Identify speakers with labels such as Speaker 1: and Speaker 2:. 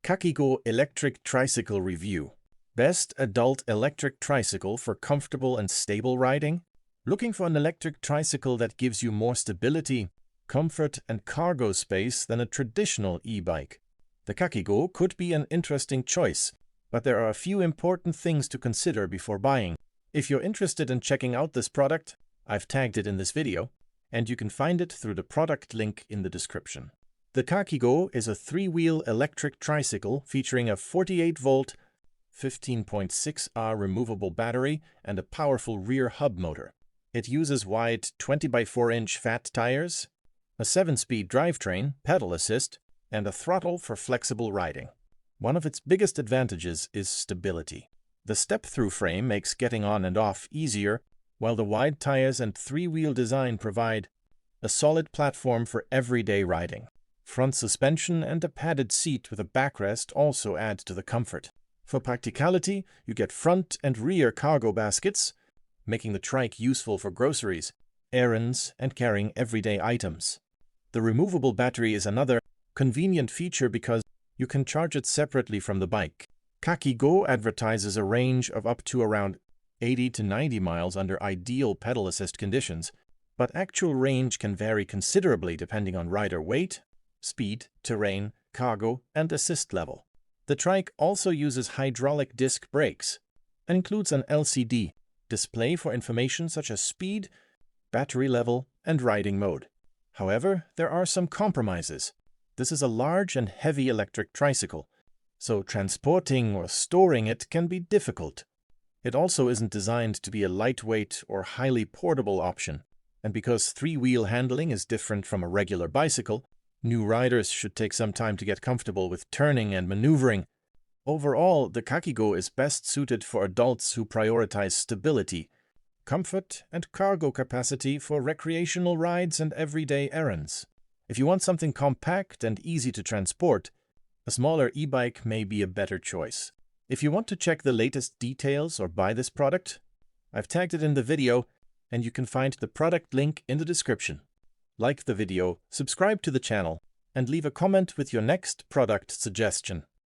Speaker 1: KAKIGO Electric Tricycle Review. Best adult electric tricycle for comfortable and stable riding? Looking for an electric tricycle that gives you more stability, comfort, and cargo space than a traditional e-bike? The KAKIGO could be an interesting choice, but there are a few important things to consider before buying. If you're interested in checking out this product, I've tagged it in this video, and you can find it through the product link in the description. The KAKIGO is a three-wheel electric tricycle featuring a 48-volt, 15.6Ah removable battery and a powerful rear hub motor. It uses wide 20x4-inch fat tires, a 7-speed drivetrain, pedal assist, and a throttle for flexible riding. One of its biggest advantages is stability. The step-through frame makes getting on and off easier, while the wide tires and three-wheel design provide a solid platform for everyday riding. Front suspension and a padded seat with a backrest also add to the comfort. For practicality, you get front and rear cargo baskets, making the trike useful for groceries, errands, and carrying everyday items. The removable battery is another convenient feature because you can charge it separately from the bike. KAKIGO advertises a range of up to around 80 to 90 miles under ideal pedal assist conditions, but actual range can vary considerably depending on rider weight, speed, terrain, cargo, and assist level. The trike also uses hydraulic disc brakes and includes an LCD display for information such as speed, battery level, and riding mode. However, there are some compromises. This is a large and heavy electric tricycle, so transporting or storing it can be difficult. It also isn't designed to be a lightweight or highly portable option, and because three-wheel handling is different from a regular bicycle, new riders should take some time to get comfortable with turning and maneuvering. Overall, the KAKIGO is best suited for adults who prioritize stability, comfort, and cargo capacity for recreational rides and everyday errands. If you want something compact and easy to transport, a smaller e-bike may be a better choice. If you want to check the latest details or buy this product, I've tagged it in the video, and you can find the product link in the description. Like the video, subscribe to the channel, and leave a comment with your next product suggestion.